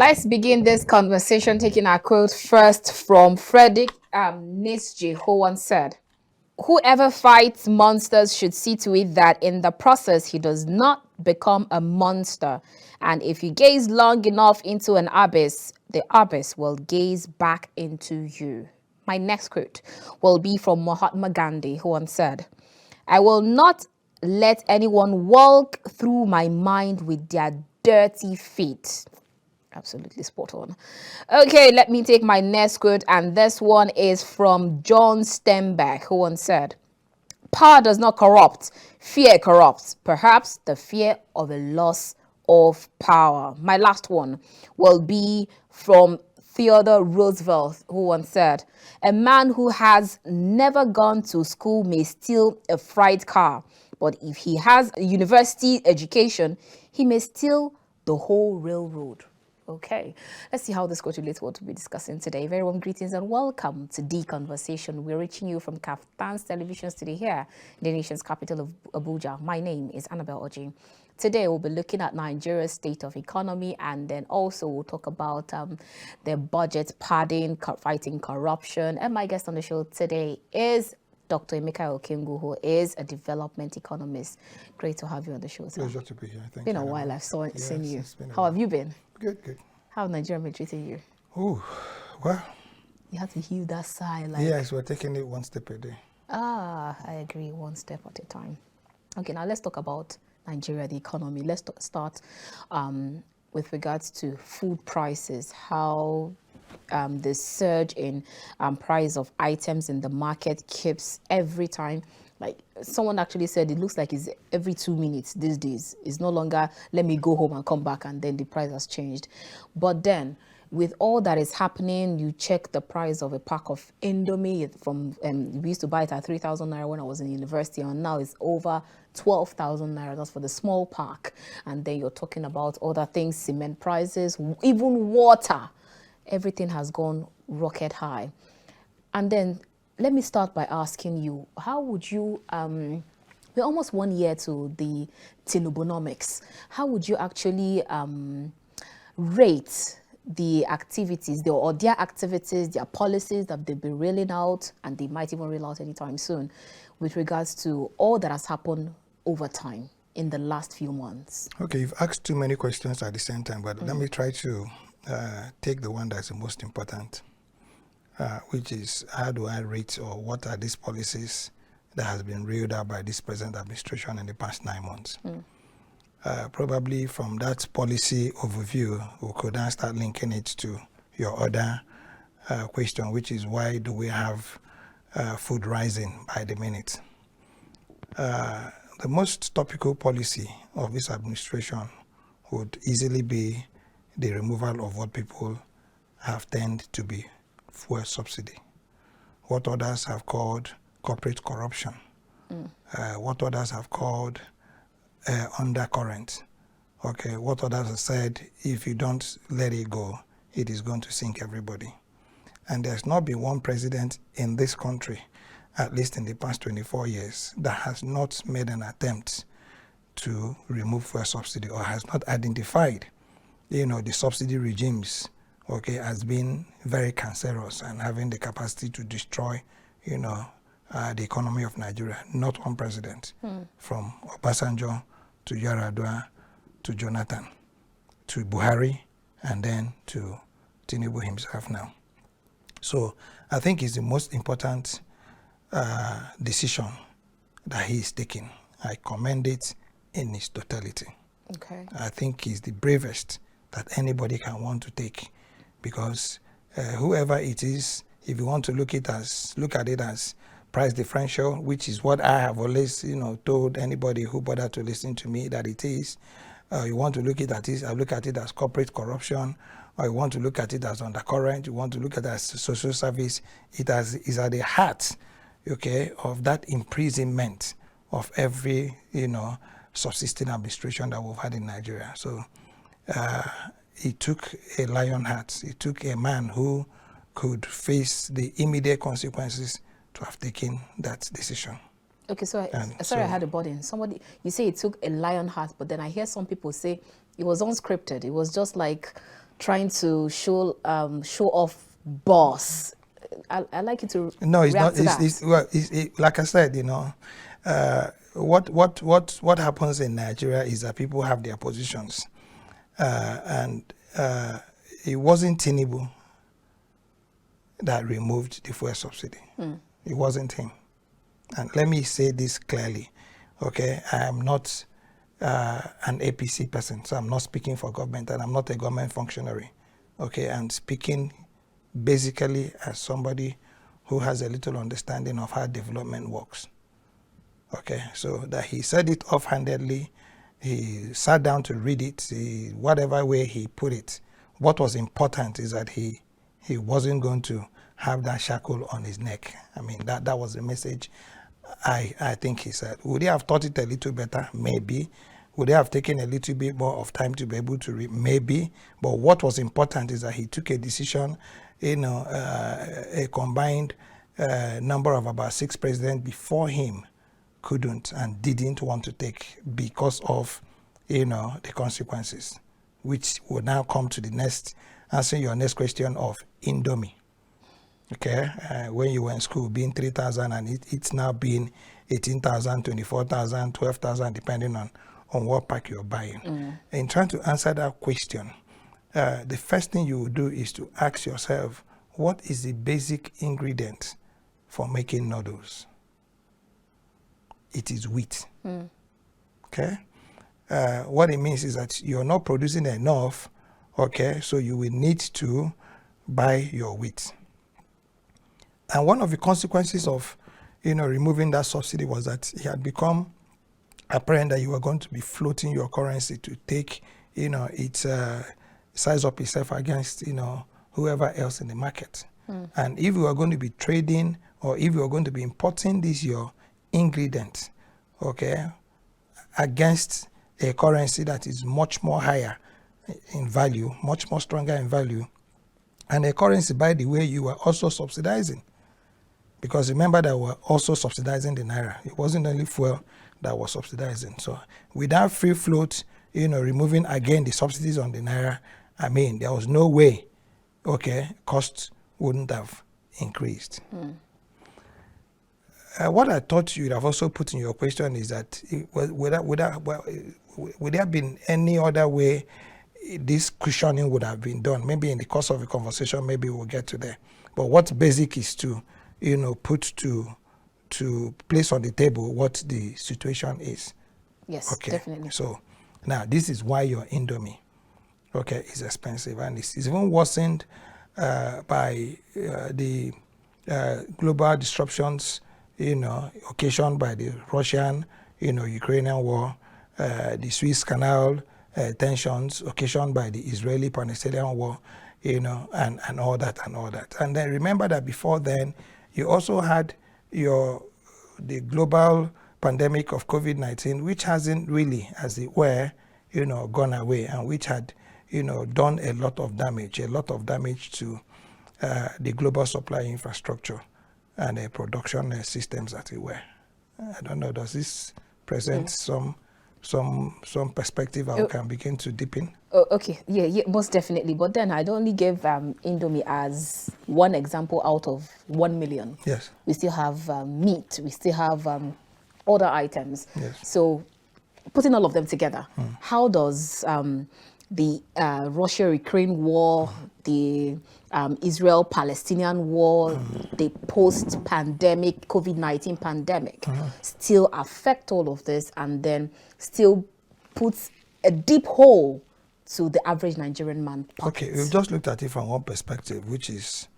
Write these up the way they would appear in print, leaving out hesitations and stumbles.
Let's begin this conversation taking our quote first from Frederick Nietzsche, who once said, "Whoever fights monsters should see to it that in the process he does not become a monster. And if you gaze long enough into an abyss, the abyss will gaze back into you." My next quote will be from Mahatma Gandhi, who once said, "I will not let anyone walk through my mind with their dirty feet." Absolutely spot on. Okay, let me take my next quote, and this one is from John Steinbeck, who once said, "Power does not corrupt, fear corrupts, perhaps the fear of a loss of power." My last one will be from Theodore Roosevelt, who once said, "A man who has never gone to school may steal a freight car, but if he has a university education, he may steal the whole railroad." Okay, let's see how this correlates what we'll be discussing today. Very warm greetings and welcome to The Conversation. We're reaching you from Kaftan's television studio here in the nation's capital of Abuja. My name is Annabelle Oji. Today we'll be looking at Nigeria's state of economy, and then also we'll talk about the budget padding, fighting corruption. And my guest on the show today is Dr. Emeka Okengwu, who is a development economist. Great to have you on the show, sir. Pleasure to be here. Thank you. Been a while I've seen you. How while. Have you been? Good. How Nigeria been treating you? Oh, well. You have to heal that sigh. Yes, we're taking it one step a day. I agree. One step at a time. Okay, now let's talk about Nigeria, the economy. Let's start with regards to food prices. How the surge in price of items in the market keeps every time. Like someone actually said, it looks like it's every 2 minutes these days. It's no longer let me go home and come back and then the price has changed. But then with all that is happening, you check the price of a pack of Indomie from we used to buy it at 3,000 naira when I was in university, and now it's over 12,000 naira. That's for the small pack. And then you're talking about other things, cement prices, even water. Everything has gone rocket high. And then let me start by asking you, how would you, we're almost 1 year to the TINUBUNOMICS. How would you actually rate the activities, their activities, their policies that they've been rolling out, and they might even roll out anytime soon, with regards to all that has happened over time in the last few months? Okay, you've asked too many questions at the same time, but let me try to take the one that's the most important, which is how do I rate, or what are these policies that has been reeled out by this present administration in the past 9 months? Probably from that policy overview, we could now start linking it to your other question, which is why do we have food rising by the minute? The most topical policy of this administration would easily be the removal of what people have tended to be fuel subsidy, what others have called corporate corruption, what others have called undercurrent. Okay, what others have said, if you don't let it go, it is going to sink everybody. And there's not been one president in this country, at least in the past 24 years, that has not made an attempt to remove fuel subsidy, or has not identified, the subsidy regimes, okay, as being very cancerous and having the capacity to destroy, the economy of Nigeria. Not one president, from Obasanjo to Yar'Adua to Jonathan to Buhari, and then to Tinubu himself now. So I think it's the most important decision that he is taking. I commend it in its totality. Okay. I think it's the bravest that anybody can want to take, because whoever it is, if you want to look at it as price differential, which is what I have always, told anybody who bothered to listen to me that it is. You want to look at it, I look at it as corporate corruption, or you want to look at it as undercurrent, you want to look at it as social service. It is at the heart, okay, of that imprisonment of every, subsisting administration that we've had in Nigeria. So it took a lion heart. It took a man who could face the immediate consequences to have taken that decision. Okay, so I had a burden. You say it took a lion heart, but then I hear some people say it was unscripted. It was just like trying to show off boss. I like you to No, it's react not. to that. Well, like I said, what happens in Nigeria is that people have their positions, and it wasn't Tinubu that removed the fuel subsidy. It wasn't him. And let me say this clearly, okay? I am not an APC person, so I'm not speaking for government, and I'm not a government functionary, okay? I'm speaking basically as somebody who has a little understanding of how development works, okay? So that he said it offhandedly, he sat down to read it, whatever way he put it. What was important is that he wasn't going to have that shackle on his neck. I mean, that was the message I think he said. Would he have thought it a little better? Maybe. Would he have taken a little bit more of time to be able to read? Maybe. But what was important is that he took a decision, a combined number of about 6 presidents before him couldn't and didn't want to take because of, the consequences, which will now come to the next, answering your next question of Indomie. Okay, when you were in school, being 3,000 and it's now being 18,000, 24,000, 12,000, depending on what pack you're buying. In trying to answer that question, the first thing you will do is to ask yourself, what is the basic ingredient for making noodles? It is wheat. Okay, what it means is that you're not producing enough, okay, so you will need to buy your wheat. And one of the consequences of, removing that subsidy was that it had become apparent that you were going to be floating your currency to take, its size up itself against, whoever else in the market. And if you are going to be trading or if you are going to be importing your ingredient, okay, against a currency that is much more higher in value, much more stronger in value, and a currency, by the way, you were also subsidizing. Because remember that we're also subsidizing the Naira. It wasn't only fuel that was subsidizing. So without free float, removing again the subsidies on the Naira, I mean, there was no way, okay, costs wouldn't have increased. What I thought you'd have also put in your question is that would there have been any other way this cushioning would have been done? Maybe in the course of the conversation, maybe we'll get to there. But what's basic is to, put to place on the table what the situation is. Yes, okay. Definitely. So now this is why your Indomie, okay, is expensive, and it's even worsened by the global disruptions, occasioned by the Russian, Ukrainian war, the Suez Canal tensions occasioned by the Israeli-Palestinian war, and all that. And then remember that before then, you also had the global pandemic of COVID-19, which hasn't really, as it were, gone away, and which had, done a lot of damage to the global supply infrastructure and production systems, as it were. I don't know, does this present some perspective I can begin to dip in? Oh, okay, yeah, most definitely. But then I'd only give Indomie as one example out of 1 million. Yes. We still have meat. We still have other items. Yes. So putting all of them together, how does the Russia-Ukraine war, the Israel-Palestinian war, the post-pandemic COVID-19 pandemic still affect all of this, and then still puts a deep hole to the average Nigerian man pocket? Okay, we've just looked at it from one perspective, which is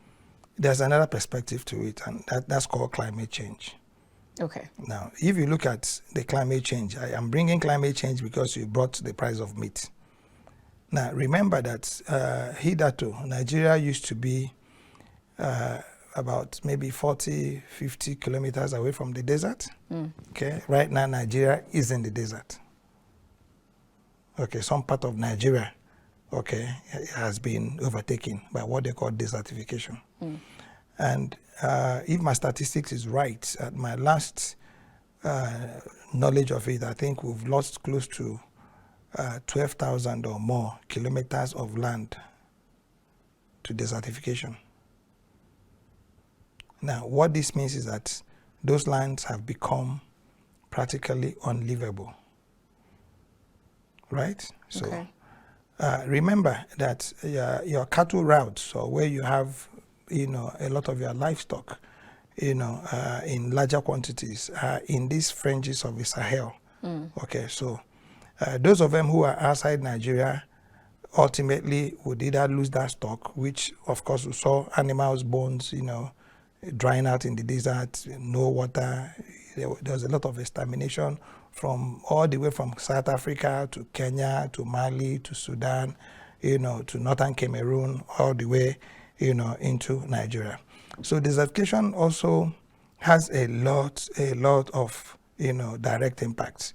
there's another perspective to it, and that's called climate change. Okay. Now, if you look at the climate change, I am bringing climate change because you brought the price of meat. Now, remember that hitherto, Nigeria used to be about maybe 40, 50 kilometers away from the desert. Okay, right now, Nigeria is in the desert. Okay, some part of Nigeria, okay, has been overtaken by what they call desertification. And if my statistics is right, at my last knowledge of it, I think we've lost close to 12,000 or more kilometers of land to desertification. Now, what this means is that those lands have become practically unlivable, right? So Okay. remember that your cattle routes, or where you have, a lot of your livestock, in larger quantities, in these fringes of the Sahel. Okay, so those of them who are outside Nigeria ultimately would either lose that stock, which of course we saw animals' bones, drying out in the desert, no water. There was a lot of extermination from all the way from South Africa to Kenya to Mali to Sudan, to northern Cameroon, all the way, into Nigeria. So desertification also has a lot of, direct impacts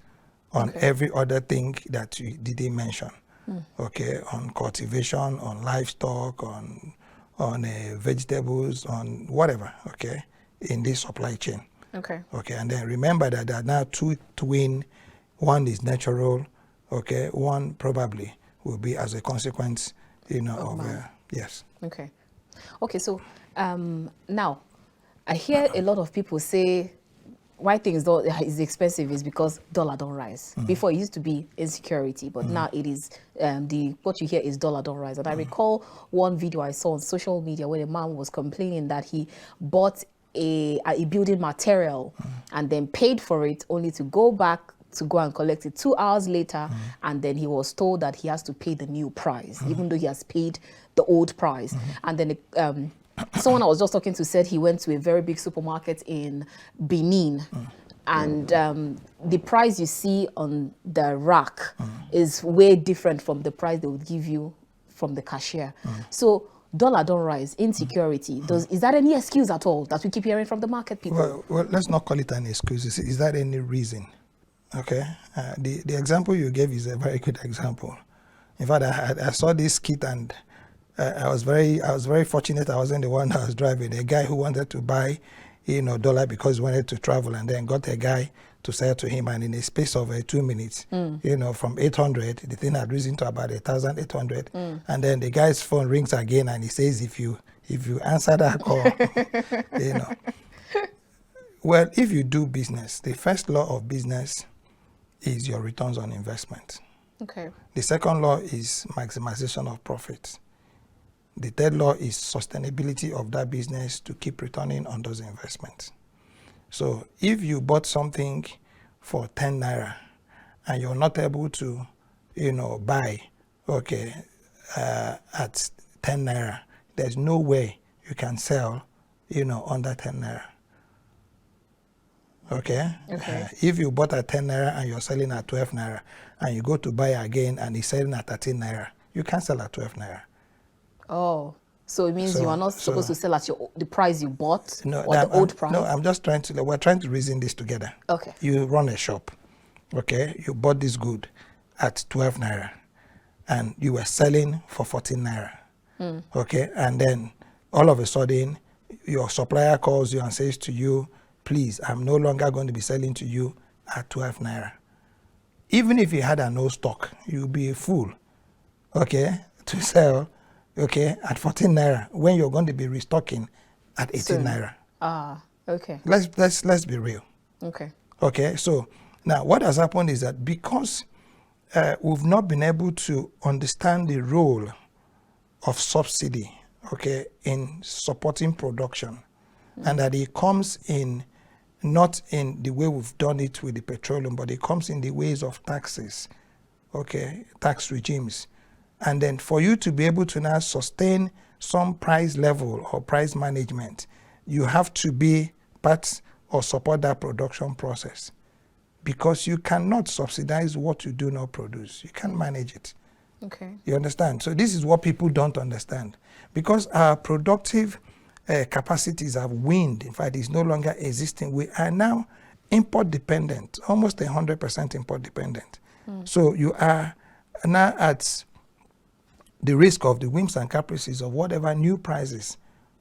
on every other thing that you didn't mention. Okay, on cultivation, on livestock, on vegetables, on whatever, okay, in this supply chain. Okay. Okay, and then remember that there are now two twin, one is natural, okay, one probably will be as a consequence, of yes. Okay. Okay, so now I hear a lot of people say why things is expensive is because dollar don't rise. Before it used to be insecurity, but now it is what you hear is dollar don't rise. And I recall one video I saw on social media where the man was complaining that he bought a building material and then paid for it only to go back to go and collect it 2 hours later, and then he was told that he has to pay the new price, even though he has paid the old price. And then someone I was just talking to said he went to a very big supermarket in Benin, and the price you see on the rack is way different from the price they would give you from the cashier. So dollar don't rise, insecurity. Is that any excuse at all that we keep hearing from the market people? Well, let's not call it an excuse. Is that any reason? Okay, the example you gave is a very good example. In fact, I saw this skit and I was very fortunate. I wasn't the one that was driving. A guy who wanted to buy, dollar because he wanted to travel, and then got a guy to sell to him, and in a space of 2 minutes, from 800, the thing had risen to about 1,800, and then the guy's phone rings again, and he says, if you answer that call, Well, if you do business, the first law of business is your returns on investment. Okay. The second law is maximization of profits. The third law is sustainability of that business to keep returning on those investments. So if you bought something for 10 Naira and you're not able to, buy, at 10 Naira, there's no way you can sell, under 10 Naira. Okay? If you bought at 10 Naira and you're selling at 12 Naira and you go to buy again and it's selling at 13 Naira, you can't sell at 12 Naira. Oh, so it means you are not supposed to sell at the price you bought or the old price? No, I'm just we're trying to reason this together. Okay. You run a shop, okay? You bought this good at 12 Naira and you were selling for 14 Naira, okay? And then all of a sudden, your supplier calls you and says to you, please, I'm no longer going to be selling to you at 12 Naira. Even if you had an old stock, you'd be a fool, okay, to sell, okay, at 14 Naira when you're going to be restocking at 18 Naira. Ah, okay. Let's be real. Okay. Okay, so now what has happened is that because we've not been able to understand the role of subsidy, okay, in supporting production, and that it comes in not in the way we've done it with the petroleum, but it comes in the ways of taxes, okay, tax regimes. And then for you to be able to now sustain some price level or price management, you have to be part or support that production process, because you cannot subsidize what you do not produce. You can't manage it. Okay. You understand? So this is what people don't understand, because our productive capacities have waned. In fact, it's no longer existing. We are now import dependent, almost 100% import dependent. So you are now at the risk of the whims and caprices of whatever new prices,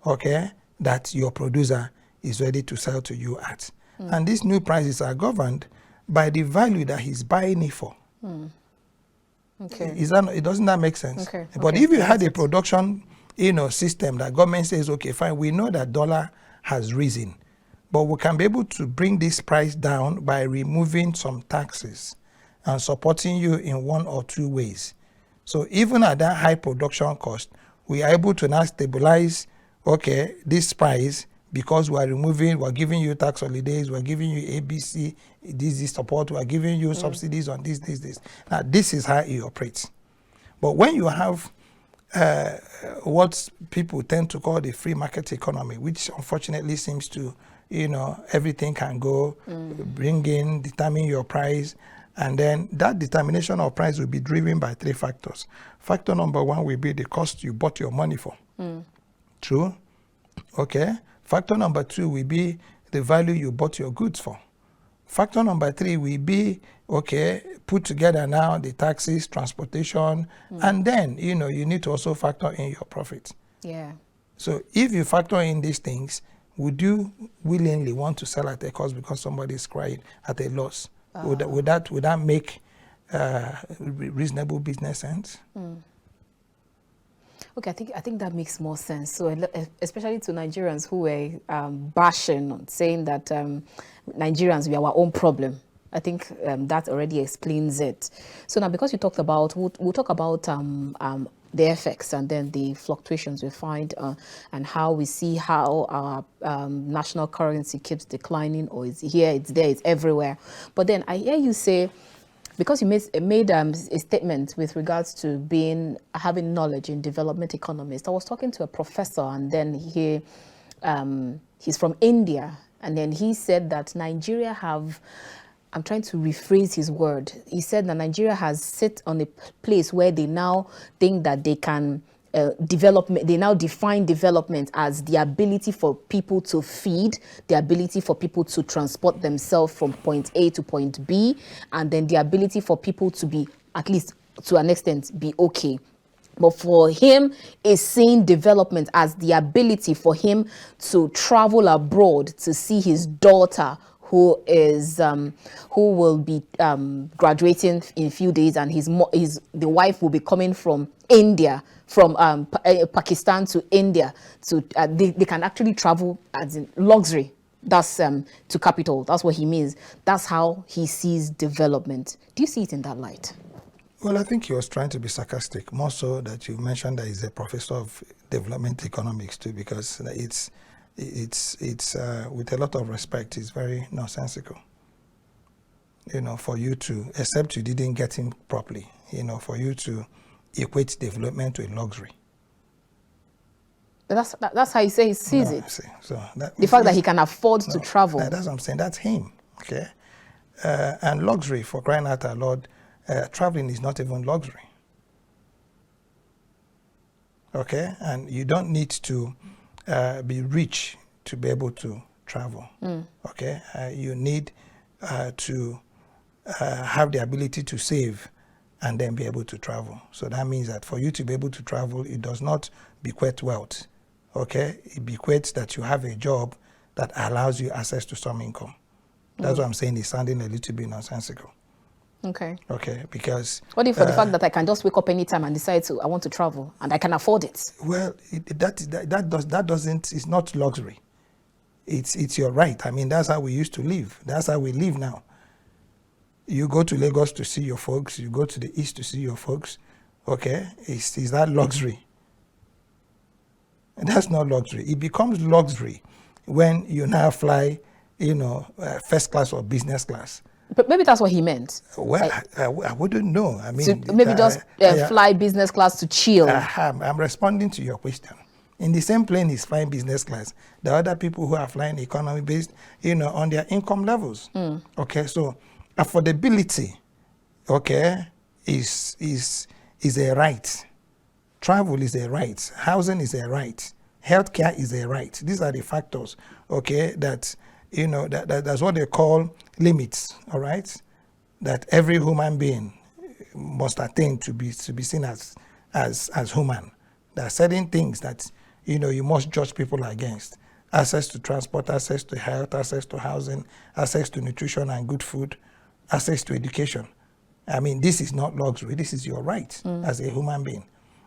okay, that your producer is ready to sell to you at. And these new prices are governed by the value that he's buying it for. Okay. Doesn't that make sense? Okay. But if you had a production, system that government says, okay, fine, we know that dollar has risen, but we can be able to bring this price down by removing some taxes and supporting you in one or two ways. So even at that high production cost, we are able to now stabilize, okay, this price because we're giving you tax holidays, we're giving you ABC, this support, we're giving you subsidies on this. Now, this is how it operates. But when you have what people tend to call the free market economy, which unfortunately seems to, everything can go, bring in, determine your price, and then that determination of price will be driven by three factors. Factor number one will be the cost you bought your money for. True? Okay. Factor number two will be the value you bought your goods for. Factor number three will be, okay, put together now the taxes, transportation, and then, you need to also factor in your profit. Yeah. So if you factor in these things, would you willingly want to sell at a cost because somebody is crying at a loss? Would that make reasonable business sense? Okay, I think that makes more sense. So, especially to Nigerians who were bashing, saying that Nigerians, we are our own problem. I think that already explains it. So now, because you talked about, we'll talk about the effects and then the fluctuations we find and how we see how our national currency keeps declining, or it's here, it's there, it's everywhere. But then I hear you say, because you made a statement with regards to having knowledge in development economists. I was talking to a professor, and then he's from India, and then he said that Nigeria I'm trying to rephrase his word. He said that Nigeria has sit on a place where they now think that they can they now define development as the ability for people to feed, the ability for people to transport themselves from point A to point B, and then the ability for people to be, at least to an extent, be okay. But for him, is seeing development as the ability for him to travel abroad to see his daughter, who will be graduating in a few days, and the wife will be coming from India, from Pakistan to India. So they can actually travel as in luxury. That's to capital. That's what he means. That's how he sees development. Do you see it in that light? Well, I think he was trying to be sarcastic, more so that you mentioned that he's a professor of development economics too, because it's with a lot of respect, it's very nonsensical. For you to, except you didn't get him properly, for you to equate development to a luxury. That's how he sees it. See, so the fact that he can afford to travel. That's what I'm saying. That's him. Okay, and luxury, for crying out loud, traveling is not even luxury. Okay, and you don't need to be rich to be able to travel. Okay, you need to have the ability to save and then be able to travel. So that means that for you to be able to travel, it does not bequeath wealth. Okay, it bequeaths that you have a job that allows you access to some income. That's what I'm saying. It's sounding a little bit nonsensical. Okay. Okay, because what if for the fact that I can just wake up anytime and decide I want to travel and I can afford it? Well, that doesn't. It's not luxury. It's your right. I mean, that's how we used to live. That's how we live now. You go to Lagos to see your folks. You go to the east to see your folks. Okay, is that luxury? That's not luxury. It becomes luxury when you now fly, first class or business class. But maybe that's what he meant. Well, I wouldn't know. I mean, maybe just fly business class to chill. I'm responding to your question. In the same plane he's flying business class, the other people who are flying economy based, on their income levels. Okay, so affordability, okay, is a right. Travel is a right. Housing is a right. Healthcare is a right. These are the factors, okay, that that's what they call limits, all right, that every human being must attain to be seen as human. There are certain things that you must judge people against: access to transport, access to health, access to housing, access to nutrition and good food, access to education. I mean, this is not luxury. This is your right as a human being.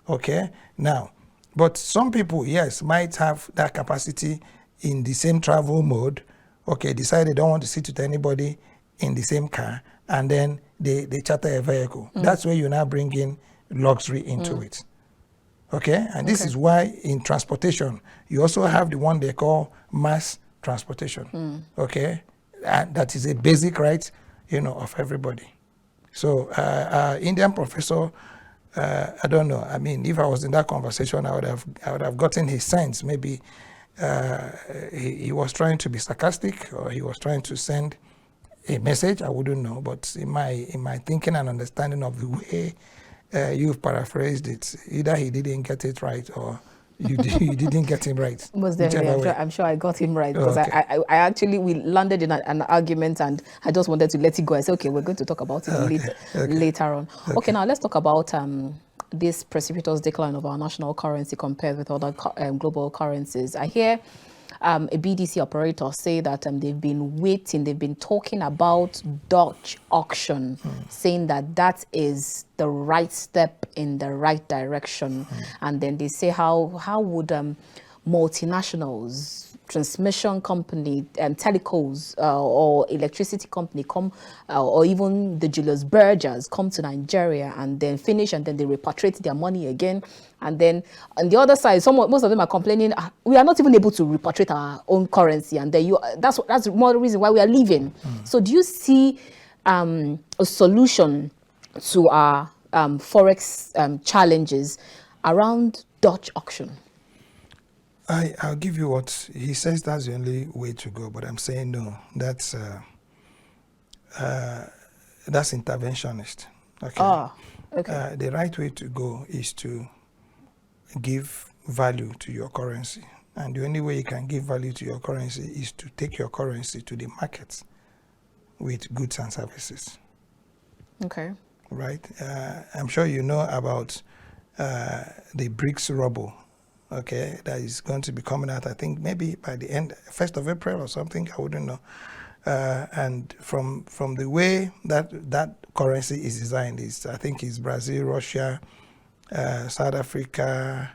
Okay. Now, But some people, yes, might have that capacity in the same travel mode. Okay, decide they don't want to sit with anybody in the same car, and then they charter a vehicle. That's where you now bring in luxury into it. Okay, and this is why in transportation, you also have the one they call mass transportation. Okay, and that is a basic right, of everybody. So, Indian professor, I don't know. I mean, if I was in that conversation, I would have gotten his sense. Maybe he was trying to be sarcastic, or he was trying to send a message. I wouldn't know. But in my thinking and understanding of the way you've paraphrased it, either he didn't get it right, or you didn't get him right. Most definitely, I'm sure I got him right, because I actually, we landed in an argument, and I just wanted to let it go. I said, okay, we're going to talk about it later on. Okay, now let's talk about this precipitous decline of our national currency compared with other global currencies. I hear a BDC operator say that they've been talking about Dutch auction, saying that is the right step in the right direction. And then they say how would multinationals, transmission company, telecos, or electricity company come, or even the Julius Bergers come to Nigeria and then finish, and then they repatriate their money again. And then on the other side, most of them are complaining, we are not even able to repatriate our own currency, and then that's more the reason why we are leaving. So do you see a solution to our forex challenges around Dutch auction? I'll give you what he says. That's the only way to go, but I'm saying no. That's interventionist. Okay. Okay. The right way to go is to give value to your currency, and the only way you can give value to your currency is to take your currency to the markets with goods and services. Okay. Right. I'm sure you know about the BRICS Rubble. Okay, that is going to be coming out, I think, maybe by the 1st of April or something. I wouldn't know. And from the way that currency is designed, I think it's Brazil, Russia, South Africa,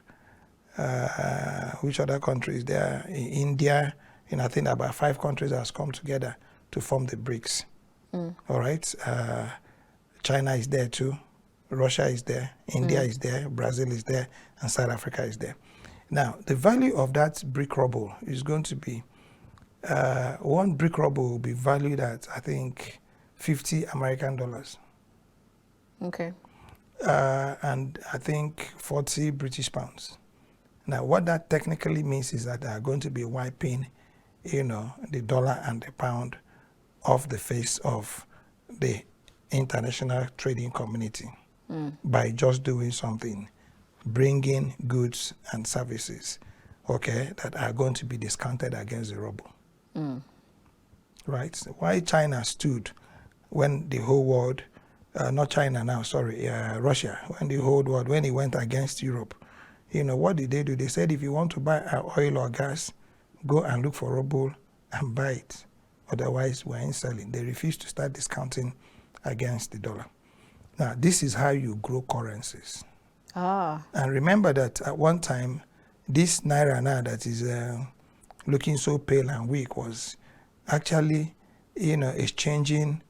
which other countries there? India. I think about 5 countries has come together to form the BRICS. All right. China is there too. Russia is there. India is there. Brazil is there. And South Africa is there. Now, the value of that brick rubble is going to be, one brick rubble will be valued at, I think, $50 American. Okay. And I think 40 British pounds. Now, what that technically means is that they are going to be wiping, the dollar and the pound off the face of the international trading community by just doing something. Bringing goods and services, okay, that are going to be discounted against the ruble. Right? Why China stood when the whole world, not China now, sorry, Russia, when the whole world, when it went against Europe, what did they do? They said, if you want to buy oil or gas, go and look for ruble and buy it. Otherwise, we ain't selling. They refused to start discounting against the dollar. Now, this is how you grow currencies. And remember that at one time, this Naira now that is looking so pale and weak was actually, exchanging,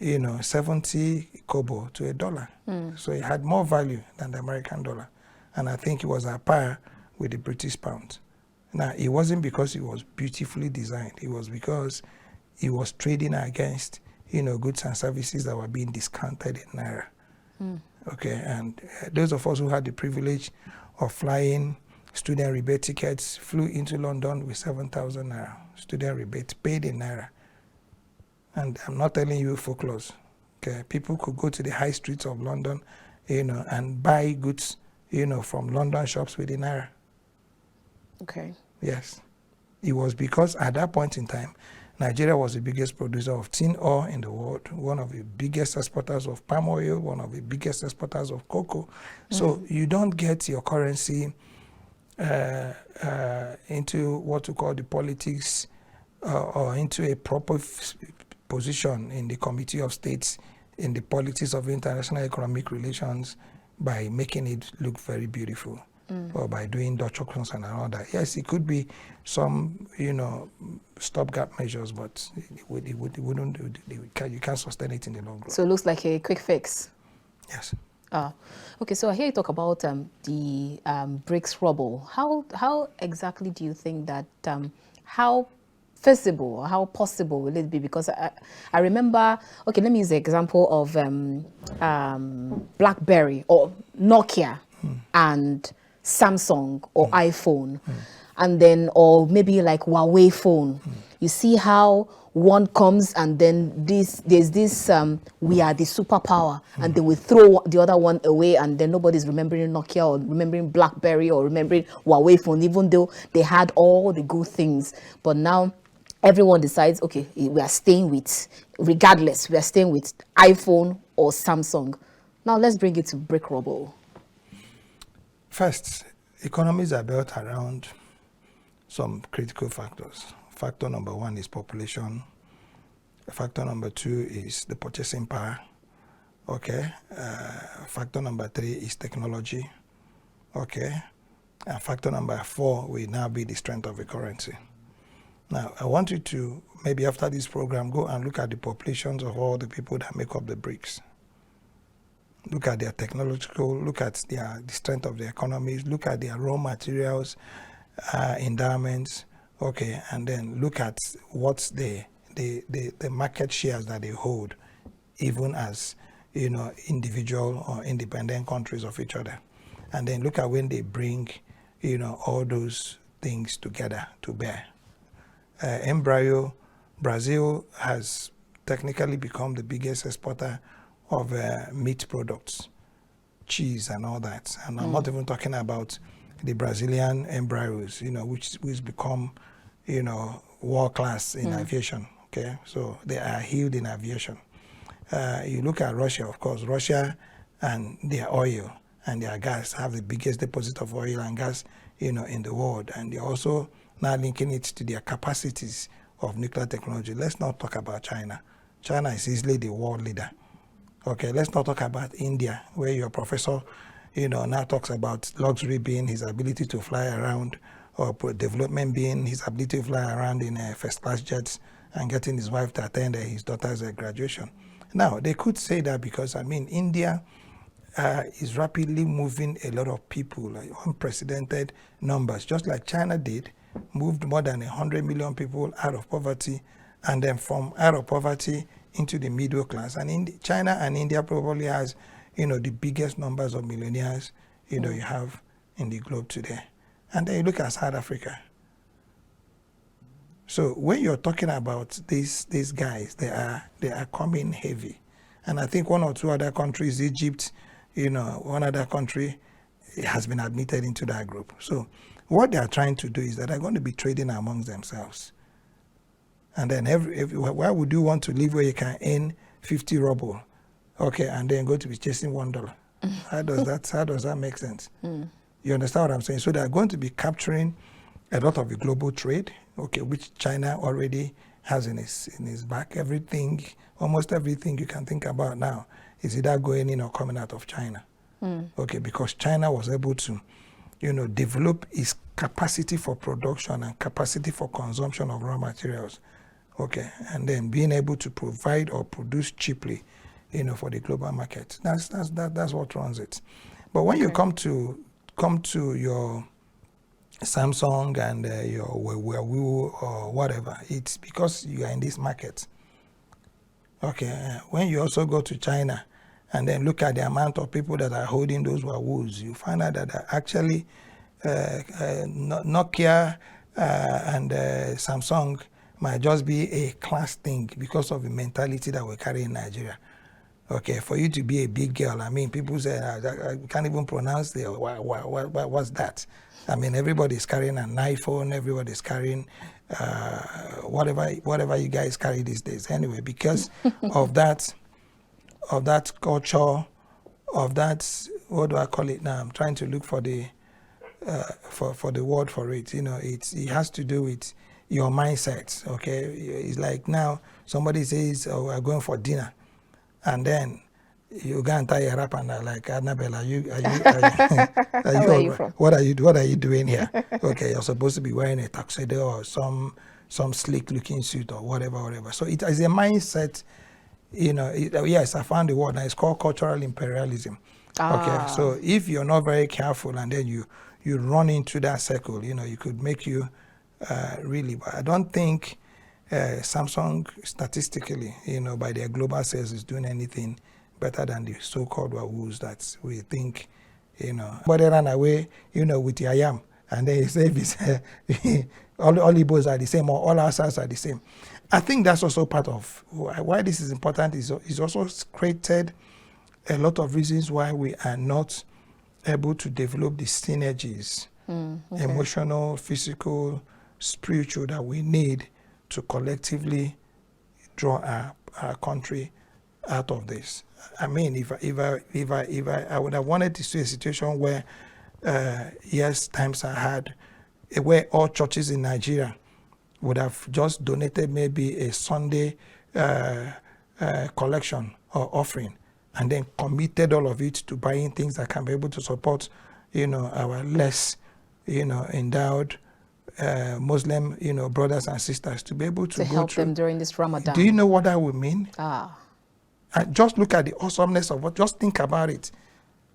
70 kobo to $1. So it had more value than the American dollar. And I think it was at par with the British pound. Now, it wasn't because it was beautifully designed. It was because it was trading against, goods and services that were being discounted in Naira. Okay, and those of us who had the privilege of flying student rebate tickets flew into London with 7,000 Naira. Student rebate paid in Naira. And I'm not telling you folklores. Okay, people could go to the high streets of London, and buy goods, from London shops with the Naira. Okay. Yes. It was because at that point in time, Nigeria was the biggest producer of tin ore in the world, one of the biggest exporters of palm oil, one of the biggest exporters of cocoa. So you don't get your currency into what we call the politics or into a proper position in the Committee of States in the politics of international economic relations by making it look very beautiful. or by doing Dutch auctions and all that. Yes, it could be some, stopgap measures, but you can't sustain it in the long run. So it looks like a quick fix. Yes. Okay, so I hear you talk about the BRICS Rubble. How exactly do you think that, how feasible or how possible will it be? Because I remember, okay, let me use the example of BlackBerry or Nokia and Samsung or iPhone, and then, or maybe like Huawei phone. You see how one comes and then there's this we are the superpower, and then we throw the other one away, and then nobody's remembering Nokia or remembering BlackBerry or remembering Huawei phone, even though they had all the good things. But now everyone decides, okay, we are staying with, regardless, we are staying with iPhone or Samsung. Now let's bring it to BRICS Rubble. First, economies are built around some critical factors. Factor number one is population. Factor number two is the purchasing power. Okay. Factor number three is technology. Okay. And factor number four will now be the strength of a currency. Now, I want you to, maybe after this program, go and look at the populations of all the people that make up the BRICS. Look at their technological, look at the strength of the economies, look at their raw materials, endowments, okay, and then look at what's the market shares that they hold, even as, individual or independent countries of each other. And then look at when they bring, all those things together to bear. Embryo, Brazil has technically become the biggest exporter of meat products, cheese and all that. And I'm not even talking about the Brazilian embryos, which become, world class in aviation. Okay, so they are healed in aviation. You look at Russia, of course, Russia and their oil and their gas have the biggest deposit of oil and gas, in the world. And they're also now linking it to their capacities of nuclear technology. Let's not talk about China. China is easily the world leader. Okay, let's not talk about India, where your professor, now talks about luxury being his ability to fly around, or development being his ability to fly around in first-class jets and getting his wife to attend his daughter's graduation. Now, they could say that because, India is rapidly moving a lot of people, like unprecedented numbers, just like China did, moved more than 100 million people out of poverty, and then from out of poverty into the middle class. And China and India probably has, the biggest numbers of millionaires, you have in the globe today. And then you look at South Africa. So when you're talking about these guys, they are coming heavy. And I think one or two other countries, Egypt, one other country has been admitted into that group. So what they are trying to do is that they're going to be trading amongst themselves. And then why would you want to live where you can earn 50 ruble, okay, and then go to be chasing $1? How does that make sense? You understand what I'm saying? So they're going to be capturing a lot of the global trade, okay, which China already has in his back. Everything, almost everything you can think about now is either going in or coming out of China. Okay, because China was able to, develop its capacity for production and capacity for consumption of raw materials. Okay, and then being able to provide or produce cheaply, for the global market. That's what runs it. But when you come to your Samsung and your Huawei or whatever, it's because you are in this market. Okay, when you also go to China and then look at the amount of people that are holding those Huawei's, you find out that actually Nokia and Samsung might just be a class thing because of the mentality that we carry in Nigeria. Okay, for you to be a big girl, people say, I can't even pronounce what's that? Everybody's carrying an iPhone, everybody's carrying whatever you guys carry these days. Anyway, because of that culture, of that, what do I call it now? I'm trying to look for the word for it. It has to do with your mindset. Okay, it's like now somebody says, "Oh, we're going for dinner," and then you go and tie a wrap and like, Annabelle, are you Where are you from? what are you doing here? Okay, you're supposed to be wearing a tuxedo or some slick looking suit or whatever. So it is a mindset, yes, I found the word now, it's called cultural imperialism. Okay, so if you're not very careful and then you run into that circle, it could make you really, but I don't think Samsung statistically, by their global sales is doing anything better than the so-called Wahoos that we think, But they ran away, with Yayam, and they say all Igbos are the same or all Hausas are the same. I think that's also part of why this is important. Is also created a lot of reasons why we are not able to develop the synergies, emotional, physical, spiritual, that we need to collectively draw our country out of this. I mean, if I would have wanted to see a situation where, yes, times are hard, where all churches in Nigeria would have just donated maybe a Sunday collection or offering, and then committed all of it to buying things that can be able to support, our less, endowed Muslim, brothers and sisters, to be able to go help through them during this Ramadan. Do you know what that would mean? And just look at the awesomeness of what. Just think about it.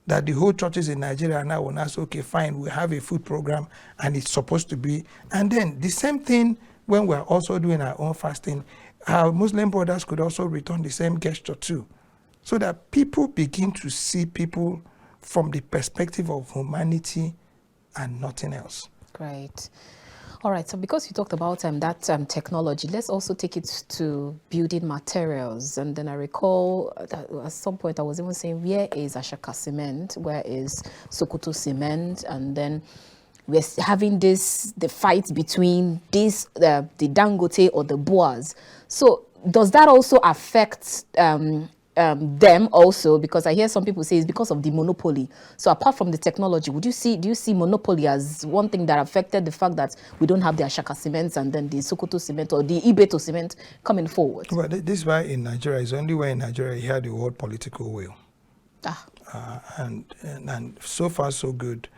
That the whole churches in Nigeria now will now say, okay, fine, we have a food program, and it's supposed to be. And then the same thing when we're also doing our own fasting, our Muslim brothers could also return the same gesture too, so that people begin to see people from the perspective of humanity and nothing else. Great. All right, so because you talked about that technology, let's also take it to building materials. And then I recall that at some point I was even saying, where is Ashaka cement? Where is Sokoto cement? And then we're having the fight between the Dangote or the Boas. So does that also affect them also? Because I hear some people say it's because of the monopoly. So apart from the technology, do you see monopoly as one thing that affected the fact that we don't have the Ashaka cement and then the Sokoto cement or the Ibeto cement coming forward? Well, this is why in Nigeria, it's only where in Nigeria you have the word political will. And so far so good.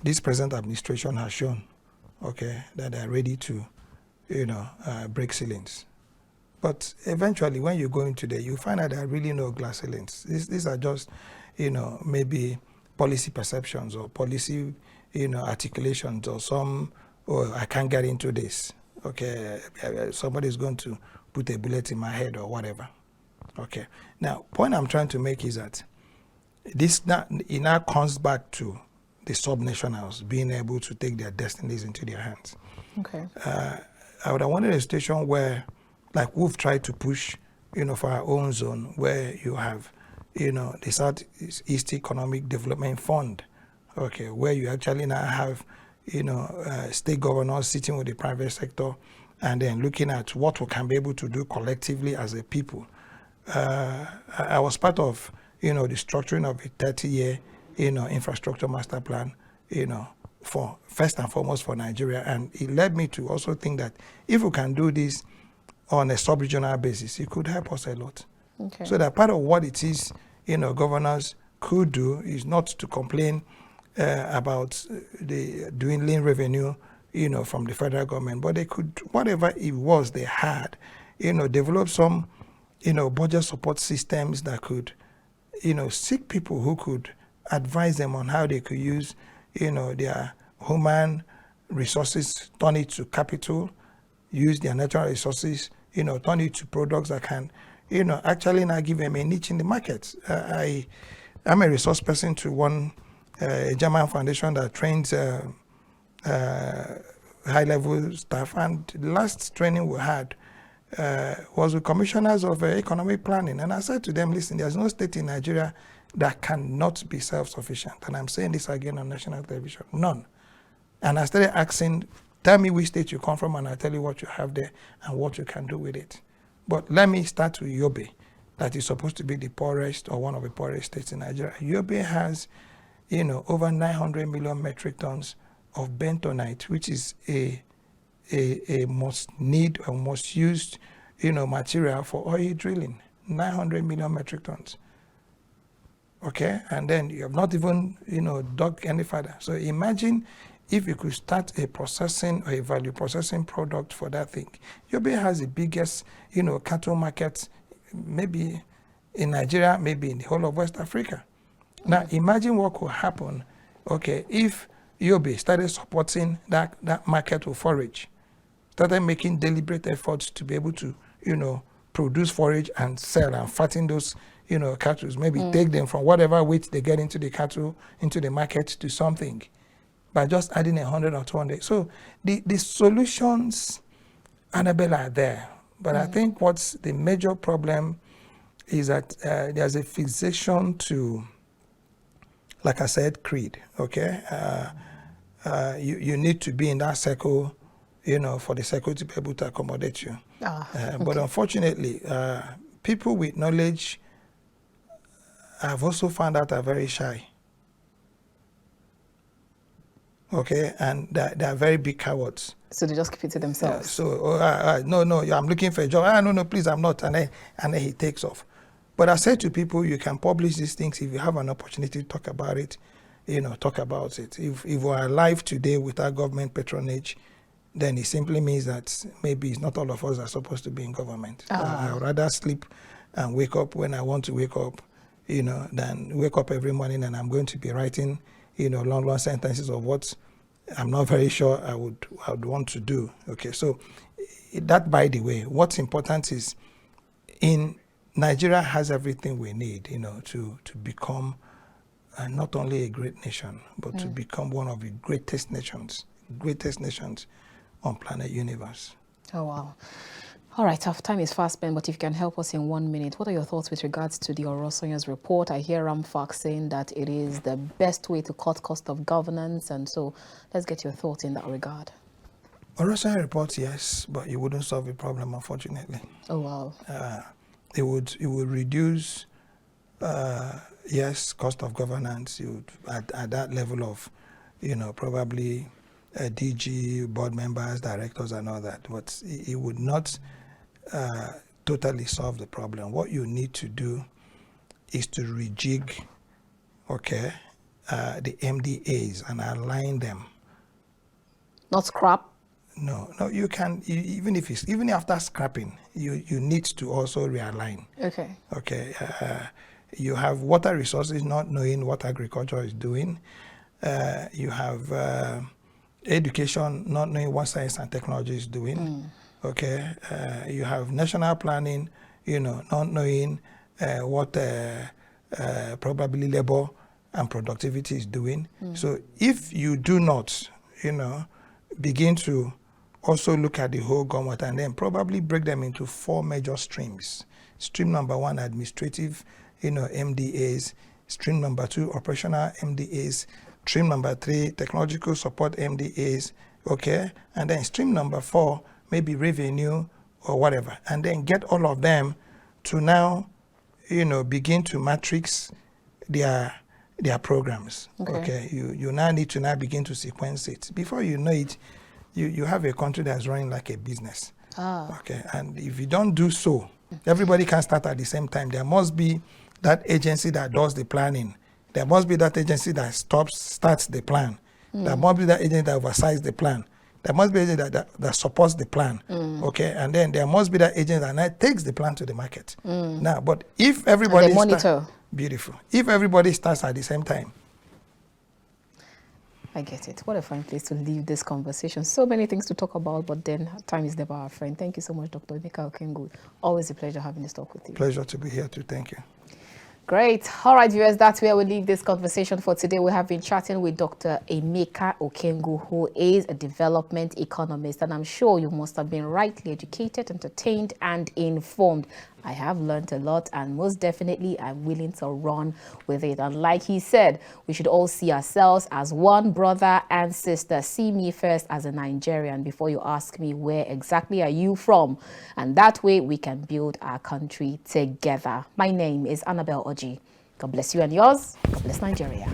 This present administration has shown, that they're ready to, break ceilings. But eventually, when you go into there, you find out there are really no glass ceilings. These are just, maybe policy perceptions or policy, articulations or some, I can't get into this. Okay, somebody's going to put a bullet in my head or whatever. Okay. Now, point I'm trying to make is that it now comes back to the subnationals being able to take their destinies into their hands. Okay. I would have wanted a situation where, like we've tried to push, for our own zone, where you have, the Southeast Economic Development Fund, where you actually now have, state governors sitting with the private sector and then looking at what we can be able to do collectively as a people. I was part of, the structuring of a 30-year, infrastructure master plan, for first and foremost for Nigeria. And it led me to also think that if we can do this on a sub-regional basis, it could help us a lot. Okay. So that part of what it is, governors could do is not to complain about the dwindling revenue, from the federal government, but they could, whatever it was they had, develop some, budget support systems that could, seek people who could advise them on how they could use, their human resources, turn it to capital, use their natural resources, turn it to products that can, actually now give them a niche in the market. I'm a resource person to one German foundation that trains high-level staff, and the last training we had was with commissioners of economic planning. And I said to them, listen, there's no state in Nigeria that cannot be self-sufficient. And I'm saying this again on national television, none. And I started asking, tell me which state you come from, and I'll tell you what you have there and what you can do with it. But let me start with Yobe, that is supposed to be the poorest or one of the poorest states in Nigeria. Yobe has, over 900 million metric tons of bentonite, which is a most used, material for oil drilling. 900 million metric tons. Okay, and then you have not even, dug any further. So imagine if you could start a processing or a value processing product for that thing. Yobe has the biggest, cattle market, maybe in Nigeria, maybe in the whole of West Africa. Now, imagine what could happen, okay, if Yobe started supporting that market with forage, started making deliberate efforts to be able to, produce forage and sell and fatten those, cattle, maybe take them from whatever weight they get into the cattle, into the market to something by just adding 100 or 200. So the solutions, Annabella, are there. But I think what's the major problem is that there's a fixation to, like I said, creed, okay? You need to be in that circle, for the circle to be able to accommodate you. Okay. But unfortunately, people with knowledge, I've also found out, are very shy. Okay, and they're very big cowards. So they just keep it to themselves. No, I'm looking for a job. No, please, I'm not. And then he takes off. But I say to people, you can publish these things if you have an opportunity to talk about it. Talk about it. If we're alive today without government patronage, then it simply means that maybe it's not all of us are supposed to be in government. I'd rather sleep and wake up when I want to wake up, than wake up every morning and I'm going to be writing, long sentences of what I'm not very sure I would want to do. Okay, so that, by the way, what's important is Nigeria has everything we need, to become not only a great nation, but to become one of the greatest nations on planet universe. Oh, wow. All right, our time is fast spent, but if you can help us in 1 minute, what are your thoughts with regards to the Orosanyas report? I hear Ramfak saying that it is the best way to cut cost of governance, and so let's get your thoughts in that regard. Orosanya report, yes, but it wouldn't solve the problem, unfortunately. Oh, wow. It would reduce, yes, cost of governance. You would, at that level of, probably DG, board members, directors, and all that. But it would not totally solve the problem. What you need to do is to rejig, okay, the MDAs and align them. Not scrap? No, you can, even after scrapping, you need to also realign. Okay. Okay. You have water resources not knowing what agriculture is doing. You have education not knowing what science and technology is doing. Okay. You have national planning, not knowing what probably labor and productivity is doing. So if you do not, begin to also look at the whole government and then probably break them into 4 major streams. Stream number 1, administrative, MDAs. Stream number 2, operational MDAs. Stream number 3, technological support MDAs. Okay, and then stream number 4, maybe revenue or whatever, and then get all of them to now, begin to matrix their programs. Okay. You now need to now begin to sequence it. Before you know it, you have a country that's running like a business. Okay, and if you don't do so, everybody can start at the same time. There must be that agency that does the planning. There must be that agency that starts the plan. There must be that agency that oversees the plan. There must be an agency that supports the plan. Okay, and then there must be that agency that now takes the plan to the market. Now, but if everybody monitor. Beautiful. If everybody starts at the same time. I get it. What a fine place to leave this conversation. So many things to talk about, but then time is never our friend. Thank you so much, Dr. Emeka Okengwu. Always a pleasure having this talk with you. Pleasure to be here too. Thank you. Great. All right, viewers, that's where we leave this conversation for today. We have been chatting with Dr. Emeka Okengwu, who is a development economist, and I'm sure you must have been rightly educated, entertained, and informed. I have learned a lot, and most definitely I'm willing to run with it. And like he said, we should all see ourselves as one brother and sister. See me first as a Nigerian before you ask me where exactly are you from. And that way we can build our country together. My name is Annabelle Oji. God bless you and yours. God bless Nigeria.